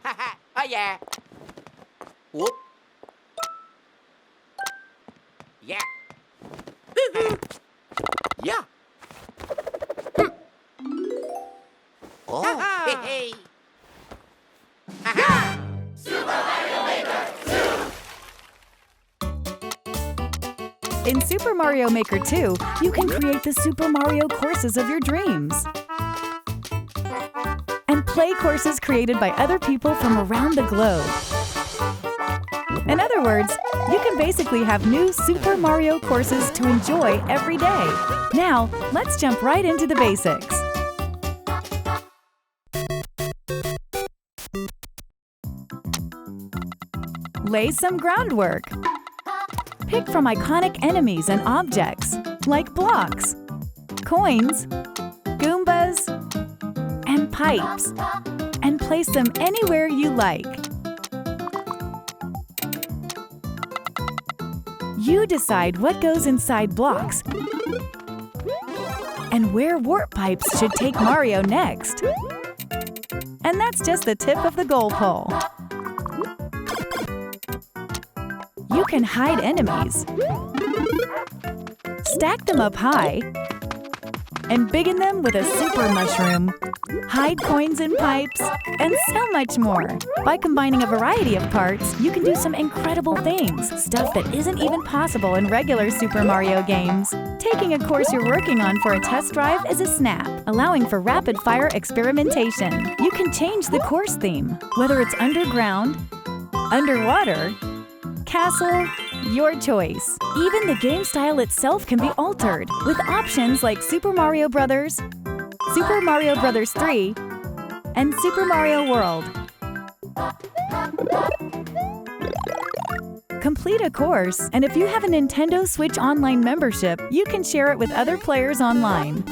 Oh, yeah. Whoop. Yeah. Yeah. Oh, hey, hey. Ha-ha. In Super Mario Maker 2, you can create the Super Mario courses of your dreams. And play courses created by other people from around the globe. In other words, you can basically have new Super Mario courses to enjoy every day. Now, let's jump right into the basics. Lay some groundwork. Pick from iconic enemies and objects, like blocks, coins, Goombas, and pipes, and place them anywhere you like. You decide what goes inside blocks and where warp pipes should take Mario next. And that's just the tip of the goal pole. You can hide enemies, stack them up high, and biggin them with a super mushroom, hide coins in pipes, and so much more. By combining a variety of parts, you can do some incredible things, stuff that isn't even possible in regular Super Mario games. Taking a course you're working on for a test drive is a snap, allowing for rapid-fire experimentation. You can change the course theme, whether it's underground, underwater, castle, your choice. Even the game style itself can be altered with options like Super Mario Bros., Super Mario Bros. 3, and Super Mario World. Complete a course, and if you have a Nintendo Switch Online membership, you can share it with other players online.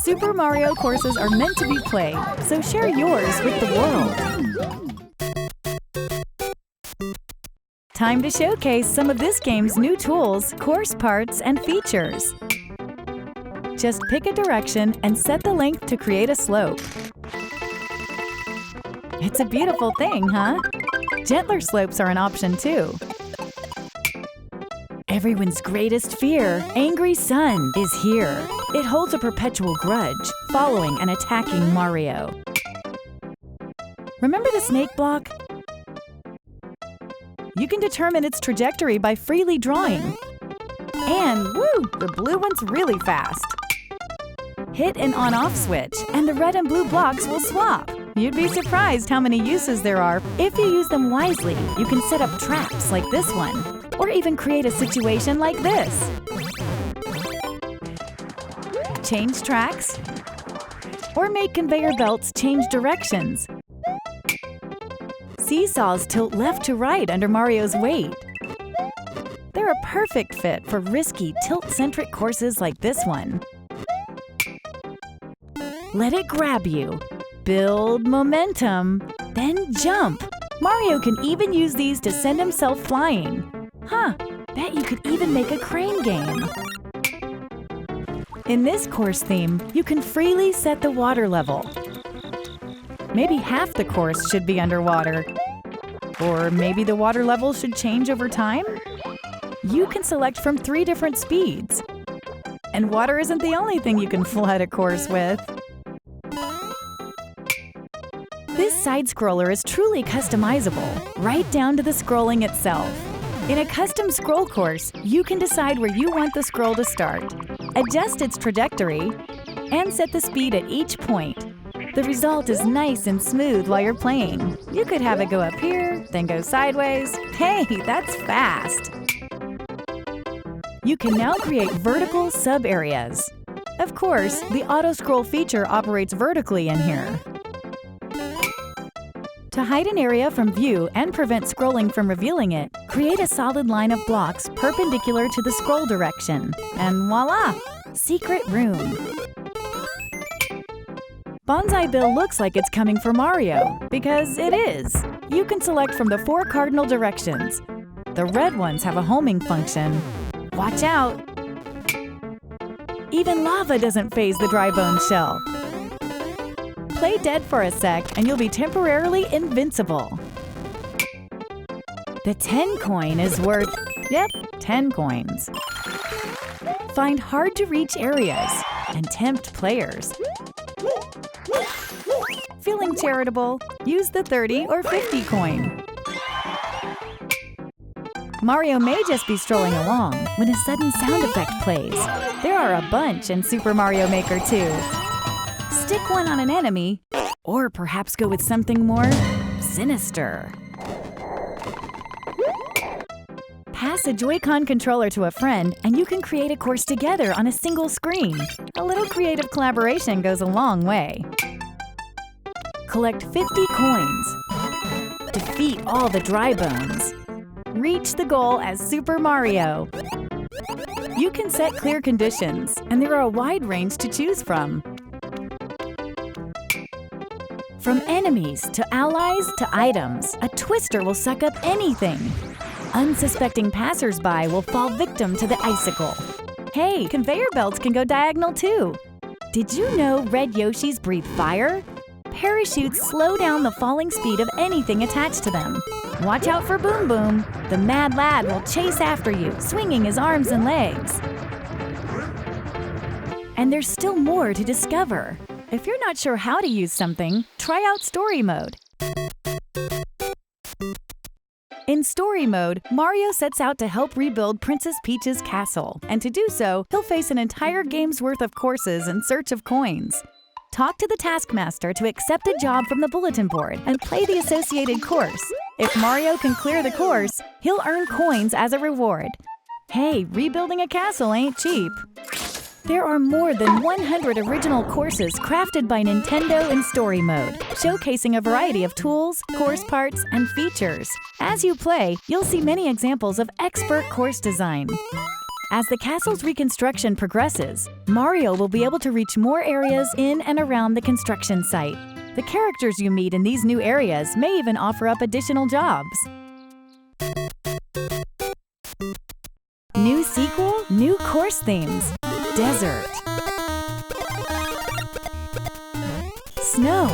Super Mario courses are meant to be played, so share yours with the world. Time to showcase some of this game's new tools, course parts, and features. Just pick a direction and set the length to create a slope. It's a beautiful thing, huh? Gentler slopes are an option too. Everyone's greatest fear, Angry Sun, is here. It holds a perpetual grudge, following and attacking Mario. Remember the snake block? You can determine its trajectory by freely drawing. And woo, the blue one's really fast. Hit an on-off switch, and the red and blue blocks will swap. You'd be surprised how many uses there are. If you use them wisely, you can set up traps like this one, or even create a situation like this. Change tracks, or make conveyor belts change directions. Seesaws tilt left to right under Mario's weight. They're a perfect fit for risky, tilt-centric courses like this one. Let it grab you. Build momentum, then jump. Mario can even use these to send himself flying. Huh, bet you could even make a crane game. In this course theme, you can freely set the water level. Maybe half the course should be underwater. Or maybe the water level should change over time? You can select from 3 different speeds. And water isn't the only thing you can flood a course with. This side-scroller is truly customizable, right down to the scrolling itself. In a custom scroll course, you can decide where you want the scroll to start, adjust its trajectory, and set the speed at each point. The result is nice and smooth while you're playing. You could have it go up here, then go sideways. Hey, that's fast! You can now create vertical sub-areas. Of course, the auto-scroll feature operates vertically in here. To hide an area from view and prevent scrolling from revealing it, create a solid line of blocks perpendicular to the scroll direction. And voila! Secret room. Bonsai Bill looks like it's coming for Mario, because it is. You can select from the 4 cardinal directions. The red ones have a homing function. Watch out! Even lava doesn't faze the dry bone shell. Play dead for a sec and you'll be temporarily invincible. The 10 coin is worth, 10 coins. Find hard-to-reach areas and tempt players. Feeling charitable? Use the 30 or 50 coin. Mario may just be strolling along when a sudden sound effect plays. There are a bunch in Super Mario Maker 2. Stick one on an enemy, or perhaps go with something more sinister. Pass a Joy-Con controller to a friend and you can create a course together on a single screen. A little creative collaboration goes a long way. Collect 50 coins. Defeat all the dry bones. Reach the goal as Super Mario. You can set clear conditions, and there are a wide range to choose from. From enemies to allies to items, a twister will suck up anything. Unsuspecting passers-by will fall victim to the icicle. Hey, conveyor belts can go diagonal too. Did you know red Yoshis breathe fire? Parachutes slow down the falling speed of anything attached to them. Watch out for Boom Boom. The mad lad will chase after you, swinging his arms and legs. And there's still more to discover. If you're not sure how to use something, try out Story Mode. In Story Mode, Mario sets out to help rebuild Princess Peach's castle, and to do so, he'll face an entire game's worth of courses in search of coins. Talk to the Taskmaster to accept a job from the bulletin board and play the associated course. If Mario can clear the course, he'll earn coins as a reward. Hey, rebuilding a castle ain't cheap. There are more than 100 original courses crafted by Nintendo in Story Mode, showcasing a variety of tools, course parts, and features. As you play, you'll see many examples of expert course design. As the castle's reconstruction progresses, Mario will be able to reach more areas in and around the construction site. The characters you meet in these new areas may even offer up additional jobs. New sequel, new course themes. Desert. Snow.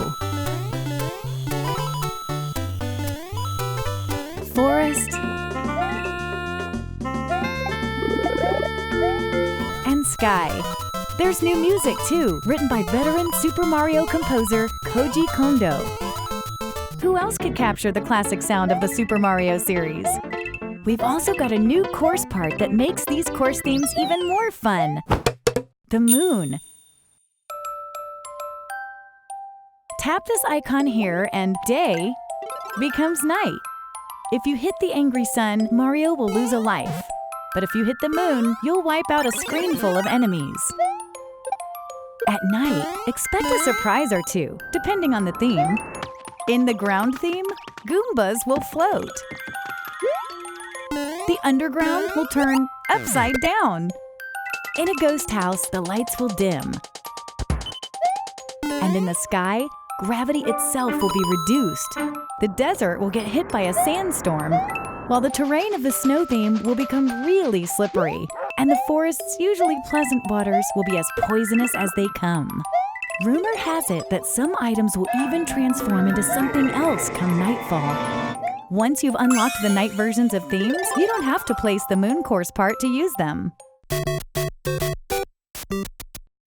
Forest. And sky. There's new music too, written by veteran Super Mario composer Koji Kondo. Who else could capture the classic sound of the Super Mario series? We've also got a new course part that makes these course themes even more fun. The moon. Tap this icon here and day becomes night. If you hit the angry sun, Mario will lose a life. But if you hit the moon, you'll wipe out a screen full of enemies. At night, expect a surprise or two, depending on the theme. In the ground theme, Goombas will float. The underground will turn upside down. In a ghost house, the lights will dim. And in the sky, gravity itself will be reduced. The desert will get hit by a sandstorm, while the terrain of the snow theme will become really slippery. And the forest's usually pleasant waters will be as poisonous as they come. Rumor has it that some items will even transform into something else come nightfall. Once you've unlocked the night versions of themes, you don't have to place the moon course part to use them.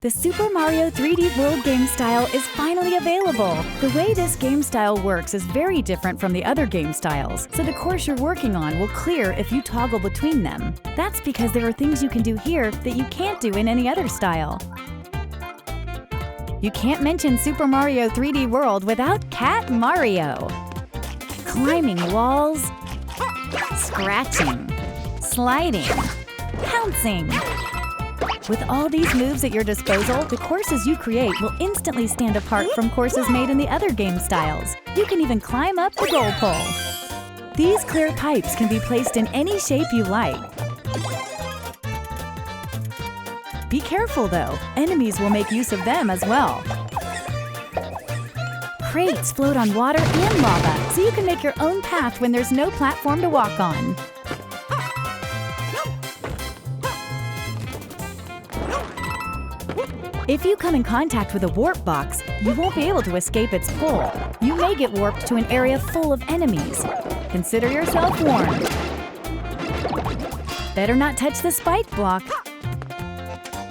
The Super Mario 3D World game style is finally available. The way this game style works is very different from the other game styles, so the course you're working on will clear if you toggle between them. That's because there are things you can do here that you can't do in any other style. You can't mention Super Mario 3D World without Cat Mario. Climbing walls, scratching, sliding, pouncing. With all these moves at your disposal, the courses you create will instantly stand apart from courses made in the other game styles. You can even climb up the goal pole. These clear pipes can be placed in any shape you like. Be careful though, enemies will make use of them as well. Crates float on water and lava, so you can make your own path when there's no platform to walk on. If you come in contact with a warp box, you won't be able to escape its pull. You may get warped to an area full of enemies. Consider yourself warned. Better not touch the spike block.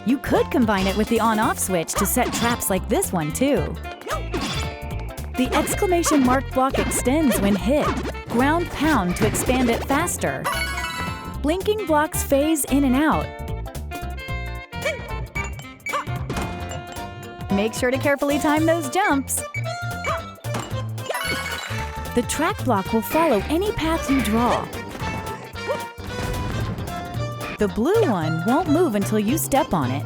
You could combine it with the on-off switch to set traps like this one too. The exclamation mark block extends when hit. Ground pound to expand it faster. Blinking blocks phase in and out. Make sure to carefully time those jumps. The track block will follow any path you draw. The blue one won't move until you step on it.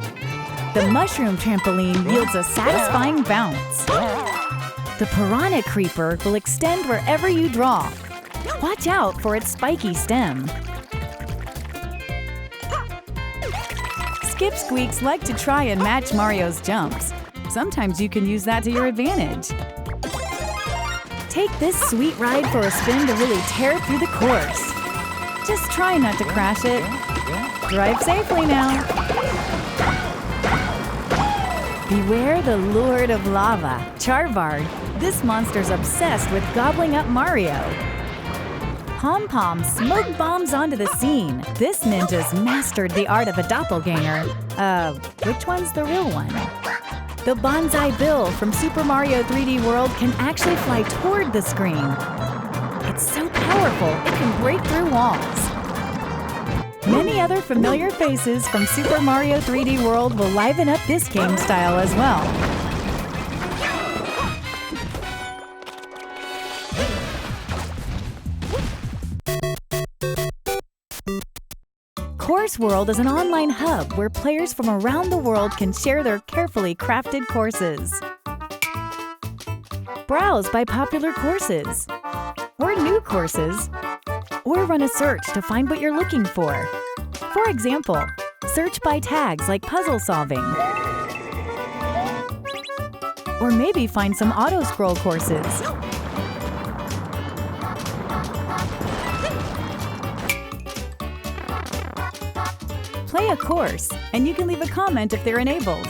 The mushroom trampoline yields a satisfying bounce. The piranha creeper will extend wherever you draw. Watch out for its spiky stem. Skip Squeaks like to try and match Mario's jumps. Sometimes you can use that to your advantage. Take this sweet ride for a spin to really tear through the course. Just try not to crash it. Drive safely now. Beware the Lord of Lava, Charvard. This monster's obsessed with gobbling up Mario. Pom Pom smoke bombs onto the scene. This ninja's mastered the art of a doppelganger. Which one's the real one? The Bonsai Bill from Super Mario 3D World can actually fly toward the screen. It's so powerful, it can break through walls. Many other familiar faces from Super Mario 3D World will liven up this game style as well. Course World is an online hub where players from around the world can share their carefully crafted courses. Browse by popular courses, or new courses, or run a search to find what you're looking for. For example, search by tags like puzzle solving. Or maybe find some auto-scroll courses. Play a course, and you can leave a comment if they're enabled.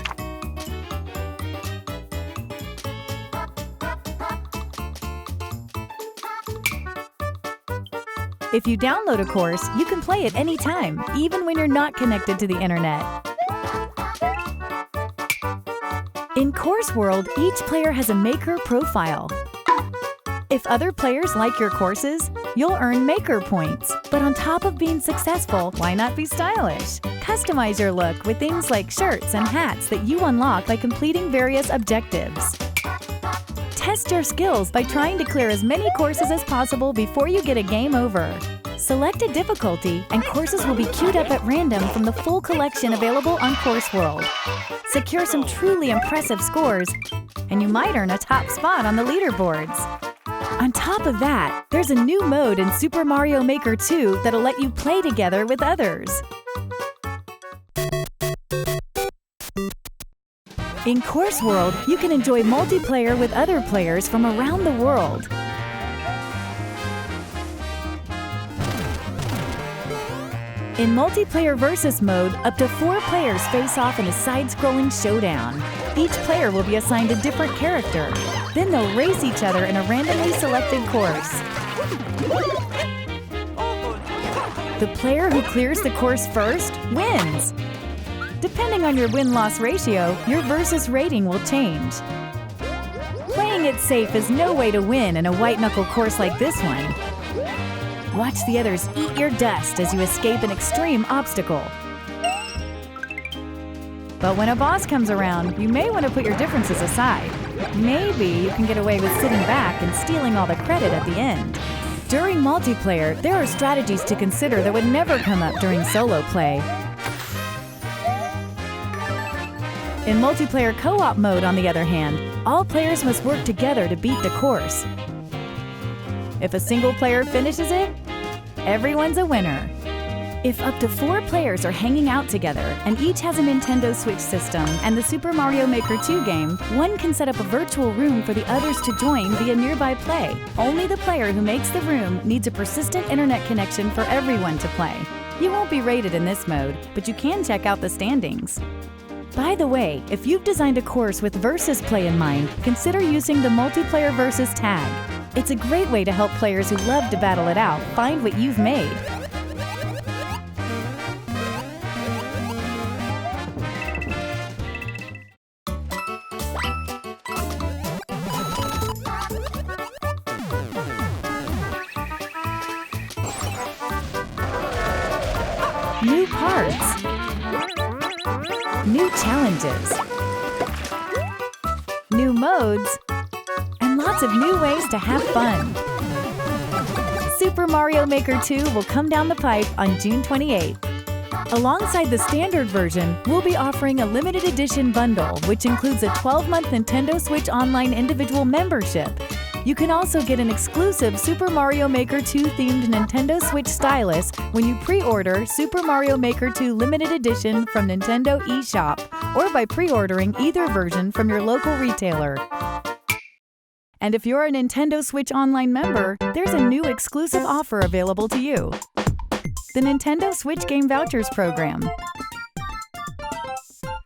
If you download a course, you can play it anytime, even when you're not connected to the internet. In Course World, each player has a maker profile. If other players like your courses, you'll earn maker points. But on top of being successful, why not be stylish? Customize your look with things like shirts and hats that you unlock by completing various objectives. Test your skills by trying to clear as many courses as possible before you get a game over. Select a difficulty, and courses will be queued up at random from the full collection available on Course World. Secure some truly impressive scores, and you might earn a top spot on the leaderboards. On top of that, there's a new mode in Super Mario Maker 2 that'll let you play together with others. In Course World, you can enjoy multiplayer with other players from around the world. In multiplayer versus mode, up to 4 players face off in a side-scrolling showdown. Each player will be assigned a different character. Then they'll race each other in a randomly selected course. The player who clears the course first wins. Depending on your win-loss ratio, your versus rating will change. Playing it safe is no way to win in a white-knuckle course like this one. Watch the others eat your dust as you escape an extreme obstacle. But when a boss comes around, you may want to put your differences aside. Maybe you can get away with sitting back and stealing all the credit at the end. During multiplayer, there are strategies to consider that would never come up during solo play. In multiplayer co-op mode, on the other hand, all players must work together to beat the course. If a single player finishes it, everyone's a winner. If up to 4 players are hanging out together and each has a Nintendo Switch system and the Super Mario Maker 2 game, one can set up a virtual room for the others to join via nearby play. Only the player who makes the room needs a persistent internet connection for everyone to play. You won't be rated in this mode, but you can check out the standings. By the way, if you've designed a course with Versus Play in mind, consider using the Multiplayer Versus tag. It's a great way to help players who love to battle it out find what you've made. New parts. New challenges. New modes. And lots of new ways to have fun. Super Mario Maker 2 will come down the pipe on June 28th. Alongside the standard version, we'll be offering a limited edition bundle, which includes a 12-month Nintendo Switch Online individual membership. You can also get an exclusive Super Mario Maker 2 themed Nintendo Switch stylus when you pre-order Super Mario Maker 2 Limited Edition from Nintendo eShop, or by pre-ordering either version from your local retailer. And if you're a Nintendo Switch Online member, there's a new exclusive offer available to you: the Nintendo Switch Game Vouchers program.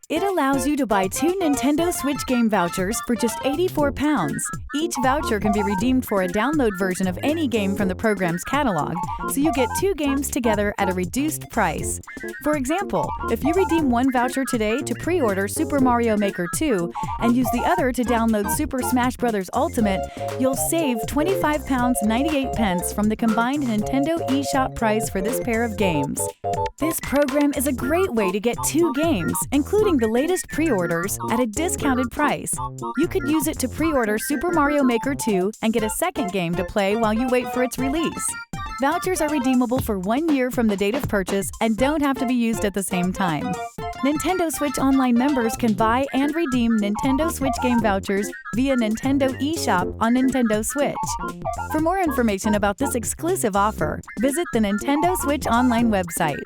It allows you to buy 2 Nintendo Switch game vouchers for just £84. Each voucher can be redeemed for a download version of any game from the program's catalog, so you get 2 games together at a reduced price. For example, if you redeem one voucher today to pre-order Super Mario Maker 2 and use the other to download Super Smash Bros. Ultimate, you'll save £25.98 from the combined Nintendo eShop price for this pair of games. This program is a great way to get 2 games, including the latest pre-orders, at a discounted price. You could use it to pre-order Super Mario Maker 2 and get a second game to play while you wait for its release. Vouchers are redeemable for 1 year from the date of purchase and don't have to be used at the same time. Nintendo Switch Online members can buy and redeem Nintendo Switch game vouchers via Nintendo eShop on Nintendo Switch. For more information about this exclusive offer, visit the Nintendo Switch Online website.